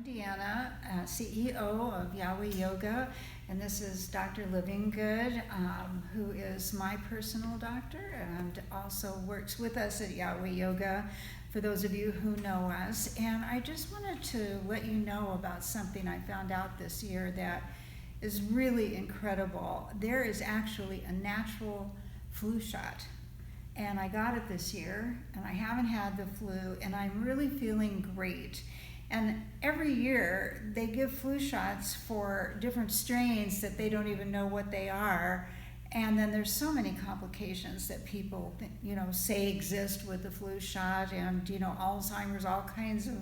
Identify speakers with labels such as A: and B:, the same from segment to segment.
A: Deanna, CEO of Yahweh Yoga, and this is Dr. Livinggood, who is my personal doctor and also works with us at Yahweh Yoga, for those of you who know us. And I just wanted to let you know about something I found out this year that is really incredible. There is actually a natural flu shot. And I got it this year, and I haven't had the flu, and I'm really feeling great. And every year they give flu shots for different strains that they don't even know what they are. And then there's so many complications that people, say exist with the flu shot, and, Alzheimer's, all kinds of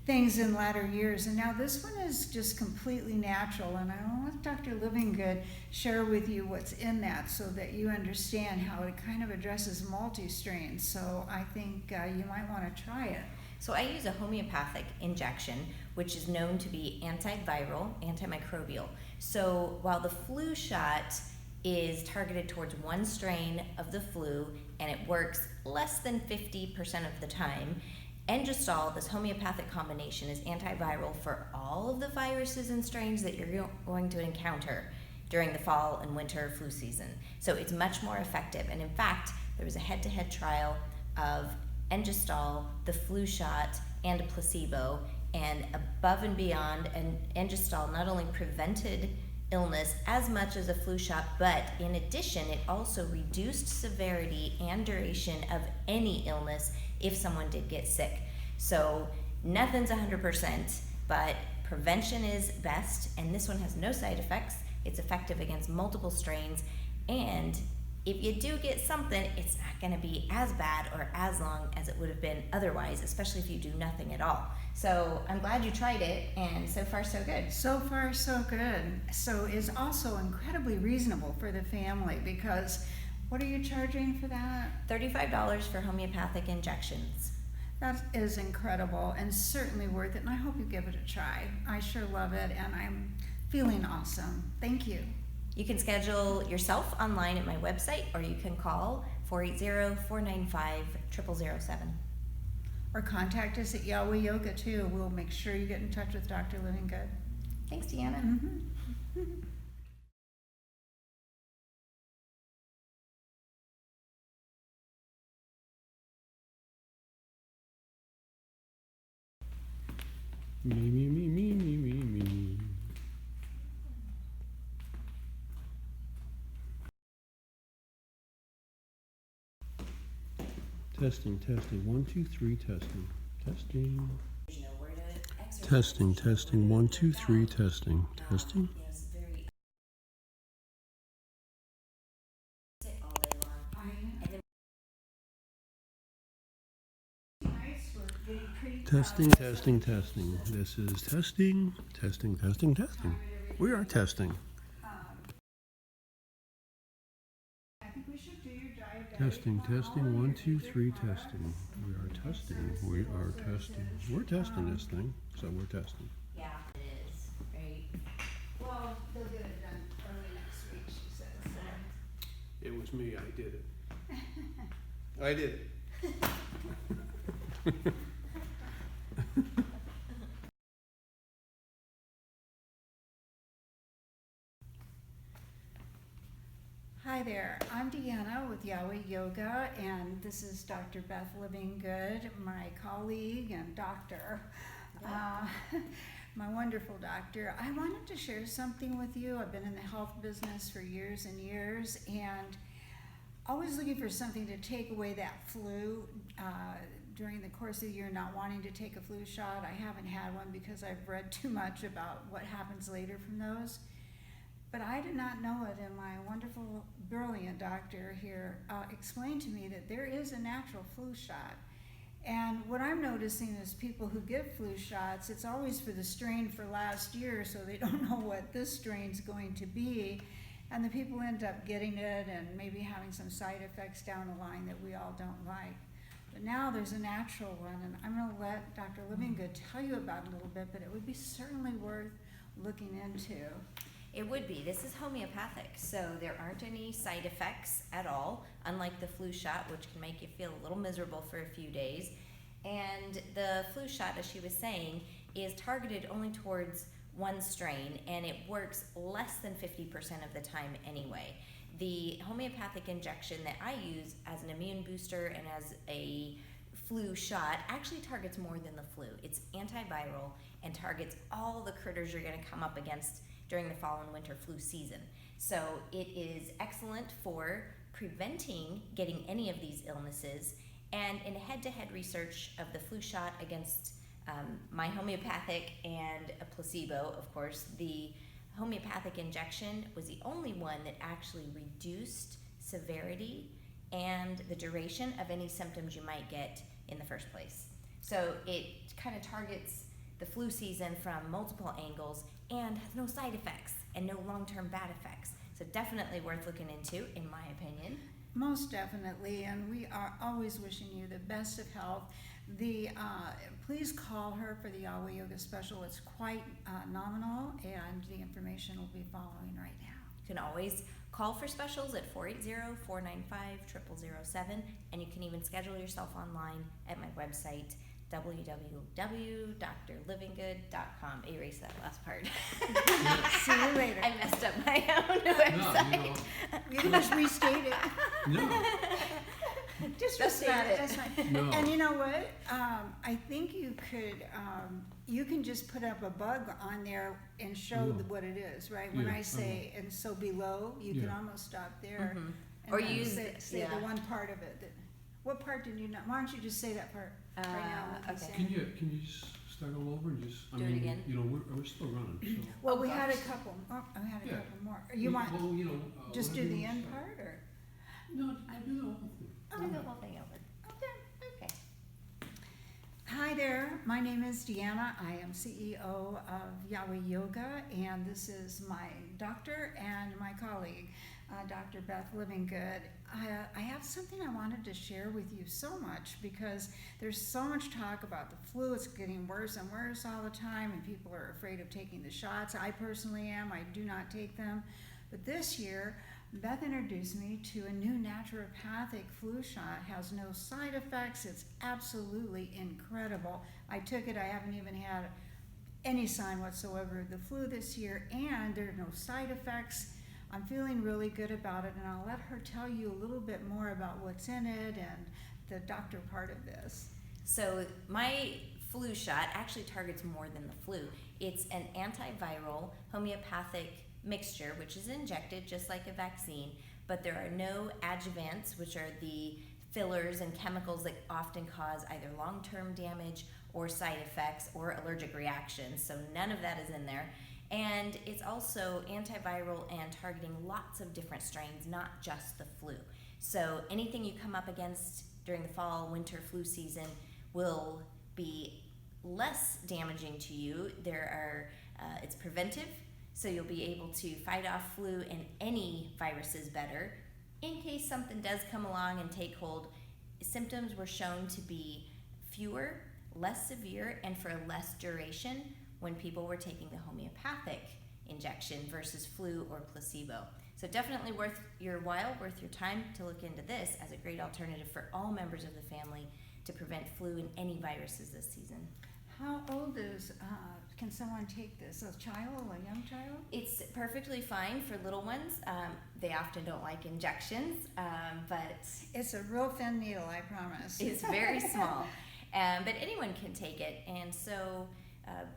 A: things in latter years. And now this one is just completely natural, and I'll let Dr. Livinggood share with you what's in that so that you understand how it kind of addresses multi-strains. So I think you might want to try it.
B: So I use a homeopathic injection, which is known to be antiviral, antimicrobial. So while the flu shot is targeted towards one strain of the flu and it works less than 50% of the time, Engystol, this homeopathic combination, is antiviral for all of the viruses and strains that you're going to encounter during the fall and winter flu season. So it's much more effective. And in fact, there was a head-to-head trial of Engystol, the flu shot, and a placebo, and above and beyond, and Engystol not only prevented illness as much as a flu shot, but in addition, it also reduced severity and duration of any illness if someone did get sick. So nothing's 100%, but prevention is best, and this one has no side effects. It's effective against multiple strains, and if you do get something, it's not going to be as bad or as long as it would have been otherwise, especially if you do nothing at all. So I'm glad you tried it, and so far so good.
A: So far so good. So it's also incredibly reasonable for the family, because what are you charging for that?
B: $35 for homeopathic injections.
A: That is incredible and certainly worth it, and I hope you give it a try. I sure love it, and I'm feeling awesome. Thank you.
B: You can schedule yourself online at my website, or you can call 480-495-0007.
A: Or contact us at Yahweh Yoga too. We'll make sure you get in touch with Dr. Livinggood.
B: Thanks, Deanna.
A: Mm-hmm.
C: Me. Testing. 1, 2, 3, testing. Testing. 1, 2, 3, testing. Testing. This is testing. We are testing.
A: I think we should do your diet.
C: Testing. 1, 2, 3, testing. We are testing. We're testing this thing, so we're testing.
B: Yeah, it is. Right.
A: Well, they'll get it done early next week, she says.
C: It was me. I did it.
A: Hi there, I'm Deanna with Yahweh Yoga, and this is Dr. Beth Livinggood, my colleague and doctor, my wonderful doctor. I wanted to share something with you. I've been in the health business for years and years, and always looking for something to take away that flu during the course of the year, not wanting to take a flu shot. I haven't had one because I've read too much about what happens later from those. But I did not know it, and my wonderful, brilliant doctor here explained to me that there is a natural flu shot. And what I'm noticing is people who get flu shots, it's always for the strain for last year, so they don't know what this strain's going to be. And the people end up getting it and maybe having some side effects down the line that we all don't like. But now there's a natural one, and I'm going to let Dr. Livinggood tell you about it a little bit, but it would be certainly worth looking into.
B: It would be. This is homeopathic, so there aren't any side effects at all, unlike the flu shot, which can make you feel a little miserable for a few days. And the flu shot, as she was saying, is targeted only towards one strain, and it works less than 50% of the time anyway. The homeopathic injection that I use as an immune booster and as a flu shot actually targets more than the flu. It's antiviral and targets all the critters you're going to come up against during the fall and winter flu season. So it is excellent for preventing getting any of these illnesses. And in head-to-head research of the flu shot against my homeopathic and a placebo, of course, the homeopathic injection was the only one that actually reduced severity and the duration of any symptoms you might get in the first place. So it kind of targets the flu season from multiple angles and has no side effects and no long-term bad effects. So definitely worth looking into, in my opinion.
A: Most definitely, and we are always wishing you the best of health. Please call her for the Yahweh Yoga special. It's quite nominal, and the information will be following right now.
B: You can always call for specials at 480-495-0007, and you can even schedule yourself online at my website, www.drlivinggood.com. Erase that last part.
A: See you later.
B: I messed up my own website.
A: You can just restate it.
C: No,
A: Just
B: That's
A: restate
B: not
A: it.
B: it.
A: That's fine.
C: no.
A: And you know what? I think you could, you can just put up a bug on there and show
C: Yeah.
A: what it is, right? When
C: Yeah,
A: I say, and so below, you can
C: Yeah.
A: almost stop there.
B: Mhm.
A: And
B: Or
A: then
B: use
A: say
B: yeah.
A: the one part of it. What part did you not? Why don't you just say that part right now? what you
B: okay.
A: said?
C: Can you just start all over and just, I
B: Do it
C: mean,
B: again?
C: you know, we're still running, so.
A: Well,
B: Oh,
A: we had a
B: gosh.
A: couple. Oh, we had a
C: Yeah.
A: couple more. You want
C: Well, you know.
A: just do
C: whatever
A: the
C: you
A: end
C: start.
A: part, or?
C: No, I do the whole thing.
B: I'll do the whole thing over.
A: Okay.
B: Okay.
A: Hi there, my name is Deanna. I am CEO of Yahweh Yoga, and this is my doctor and my colleague, Dr. Beth Livinggood. I have something I wanted to share with you so much because there's so much talk about the flu. It's getting worse and worse all the time, and people are afraid of taking the shots. I personally am. I do not take them. But this year, Beth introduced me to a new naturopathic flu shot. It has no side effects. It's absolutely incredible. I took it. I haven't even had any sign whatsoever of the flu this year, and there are no side effects. I'm feeling really good about it, and I'll let her tell you a little bit more about what's in it and the doctor part of this.
B: So my flu shot actually targets more than the flu. It's an antiviral homeopathic mixture, which is injected just like a vaccine, but there are no adjuvants, which are the fillers and chemicals that often cause either long-term damage or side effects or allergic reactions. So none of that is in there. And it's also antiviral and targeting lots of different strains, not just the flu. So anything you come up against during the fall, winter flu season will be less damaging to you. It's preventive, so you'll be able to fight off flu and any viruses better. In case something does come along and take hold, symptoms were shown to be fewer, less severe, and for a less duration when people were taking the homeopathic injection versus flu or placebo. So definitely worth your while, worth your time to look into this as a great alternative for all members of the family to prevent flu and any viruses this season.
A: How old can someone take this? A child, a young child?
B: It's perfectly fine for little ones. They often don't like injections, but
A: It's a real thin needle, I promise.
B: it's very small. But anyone can take it, and so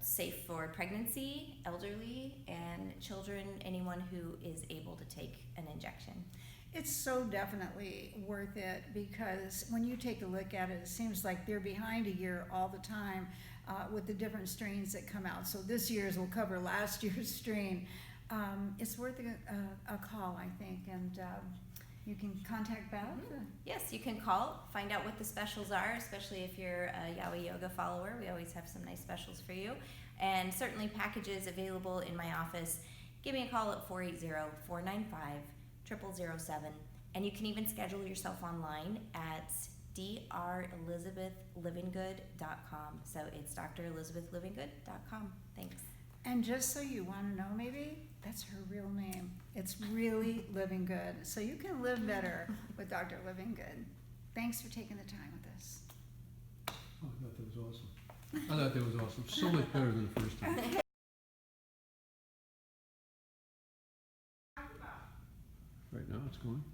B: safe for pregnancy, elderly, and children, anyone who is able to take an injection.
A: It's so definitely worth it because when you take a look at it, it seems like they're behind a year all the time with the different strains that come out. So this year's will cover last year's strain. It's worth a call, I think, and you can contact Beth.
B: Yes, you can call, find out what the specials are, especially if you're a Yahweh Yoga follower. We always have some nice specials for you. And certainly packages available in my office. Give me a call at 480-495-0007. And you can even schedule yourself online at drelizabethlivinggood.com. So it's drelizabethlivinggood.com. Thanks.
A: And just so you want to know, maybe, that's her real name. It's really Living Good. So you can live better with Dr. Living Good. Thanks for taking the time with us.
C: Oh, I thought that was awesome. I thought that was awesome. So much better than the first time. Right now it's going.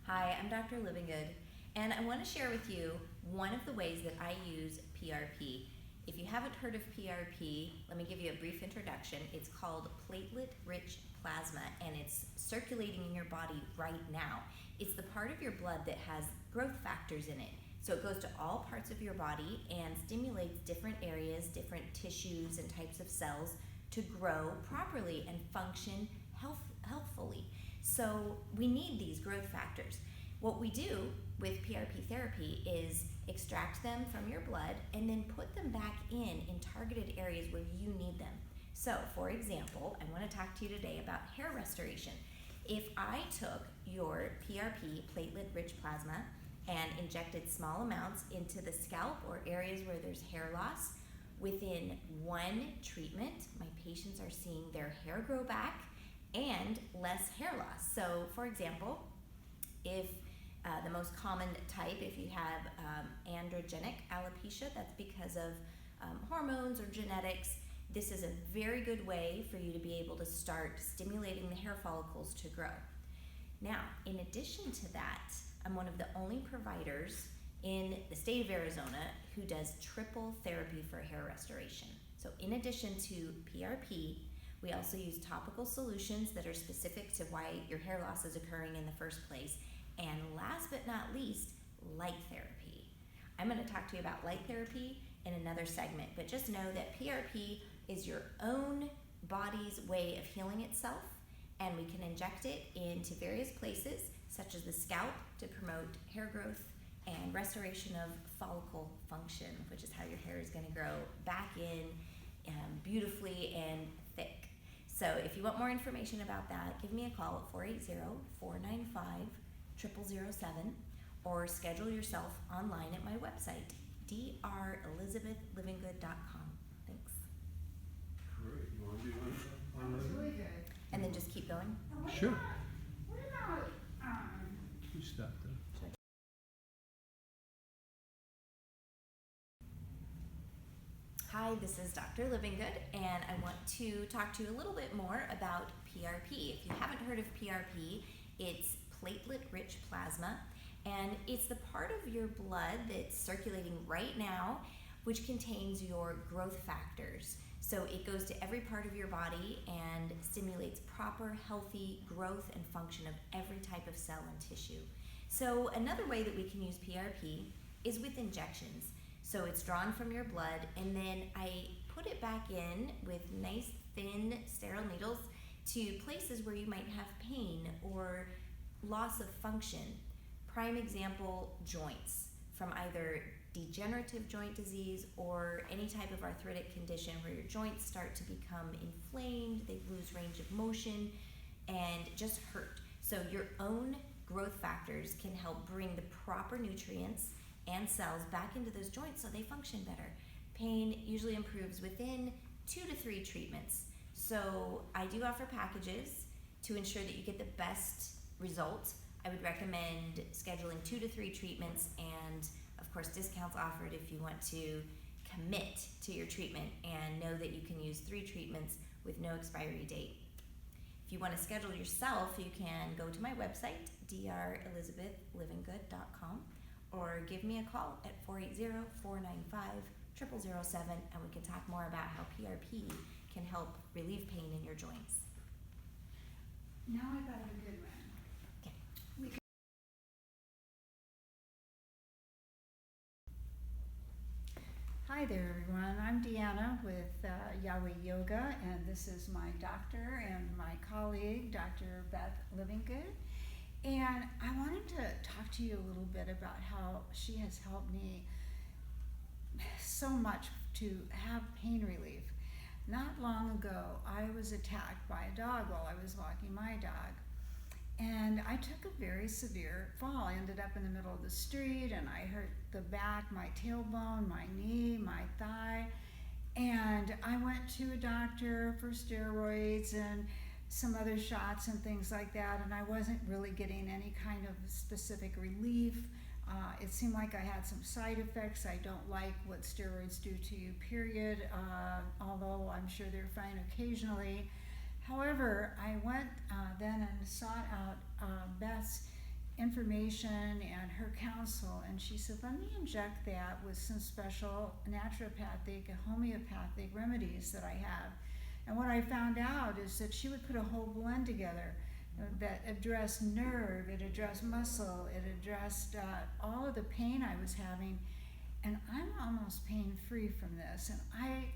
B: Hi, I'm Dr. Livingood, and I want to share with you one of the ways that I use PRP. If you haven't heard of PRP, let me give you a brief introduction. It's called platelet-rich plasma, and it's circulating in your body right now. It's the part of your blood that has growth factors in it. So it goes to all parts of your body and stimulates different areas, different tissues and types of cells to grow properly and function healthfully. So we need these growth factors. What we do with PRP therapy is extract them from your blood and then put them back in targeted areas where you need them. So, for example, I want to talk to you today about hair restoration. If I took your PRP, platelet-rich plasma, and injected small amounts into the scalp or areas where there's hair loss, within one treatment, my patients are seeing their hair grow back and less hair loss. So, for example, if the most common type, if you have androgenic alopecia, that's because of hormones or genetics, this is a very good way for you to be able to start stimulating the hair follicles to grow. Now, in addition to that, I'm one of the only providers in the state of Arizona who does triple therapy for hair restoration. So in addition to PRP, we also use topical solutions that are specific to why your hair loss is occurring in the first place. And last but not least, light therapy. I'm going to talk to you about light therapy in another segment, but just know that PRP is your own body's way of healing itself, and we can inject it into various places, such as the scalp, to promote hair growth and restoration of follicle function, which is how your hair is going to grow back in beautifully and thick. So if you want more information about that, give me a call at 480-495-0007 or schedule yourself online at my website, drelizabethlivingood.com. Thanks.
C: Great. You want to do
A: That was really good.
B: And then just keep going.
C: Sure.
A: What about,
C: You stop there.
B: Hi, this is Dr. Livingood, and I want to talk to you a little bit more about PRP. If you haven't heard of PRP, it's platelet-rich plasma, and it's the part of your blood that's circulating right now, which contains your growth factors. So it goes to every part of your body and stimulates proper, healthy growth and function of every type of cell and tissue. So another way that we can use PRP is with injections. So it's drawn from your blood, and then I put it back in with nice, thin, sterile needles to places where you might have pain or loss of function. Prime example, joints, from either degenerative joint disease or any type of arthritic condition where your joints start to become inflamed, they lose range of motion, and just hurt. So your own growth factors can help bring the proper nutrients and cells back into those joints so they function better. Pain usually improves within 2 to 3 treatments. So I do offer packages to ensure that you get the best results. I would recommend scheduling 2 to 3 treatments, and of course discounts offered if you want to commit to your treatment and know that you can use 3 treatments with no expiry date. If you want to schedule yourself, you can go to my website, drelizabethlivingood.com, or give me a call at 480-495-0007, and we can talk more about how PRP can help relieve pain in your joints.
A: now I got a good one.
B: Okay.
A: Hi there, everyone. I'm Deanna with Yahweh Yoga, and this is my doctor and my colleague, Dr. Beth Livingood. And I wanted to talk to you a little bit about how she has helped me so much to have pain relief. Not long ago, I was attacked by a dog while I was walking my dog. And I took a very severe fall. I ended up in the middle of the street, and I hurt the back, my tailbone, my knee, my thigh. And I went to a doctor for steroids and some other shots and things like that, and I wasn't really getting any kind of specific relief. It seemed like I had some side effects. I don't like what steroids do to you, period, although I'm sure they're fine occasionally. However, I went then and sought out Beth's information and her counsel, and she said, let me inject that with some special naturopathic and homeopathic remedies that I have. And what I found out is that she would put a whole blend together that addressed nerve, it addressed muscle, it addressed all of the pain I was having, and I'm almost pain-free from this. And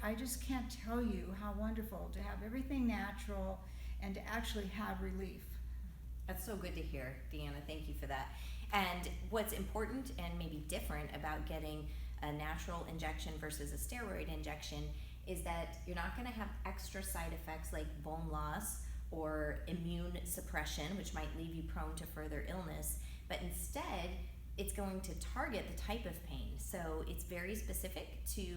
A: I just can't tell you how wonderful to have everything natural and to actually have relief.
B: That's so good to hear, Deanna. Thank you for that. And what's important and maybe different about getting a natural injection versus a steroid injection is that you're not going to have extra side effects like bone loss or immune suppression, which might leave you prone to further illness, but instead it's going to target the type of pain. So it's very specific to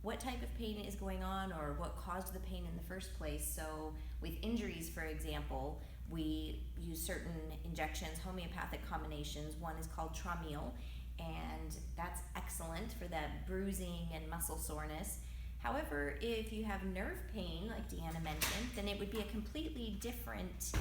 B: what type of pain is going on or what caused the pain in the first place. So with injuries, for example, we use certain injections, homeopathic combinations. One is called Traumeel, and that's excellent for that bruising and muscle soreness. However, if you have nerve pain, like Deanna mentioned, then it would be a completely different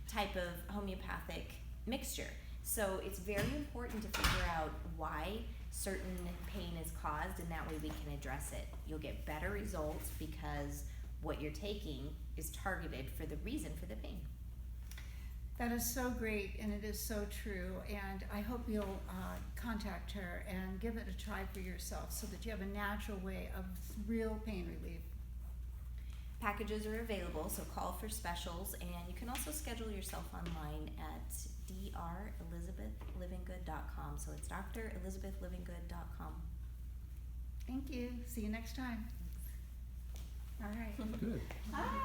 B: type of homeopathic mixture. So it's very important to figure out why certain pain is caused, and that way we can address it. You'll get better results because what you're taking is targeted for the reason for the pain.
A: That is so great, and it is so true, and I hope you'll contact her and give it a try for yourself so that you have a natural way of real pain relief.
B: Packages are available, so call for specials, and you can also schedule yourself online at drelizabethlivinggood.com. So it's drelizabethlivinggood.com.
A: Thank you. See you next time. All right.
C: Good.
A: Hi.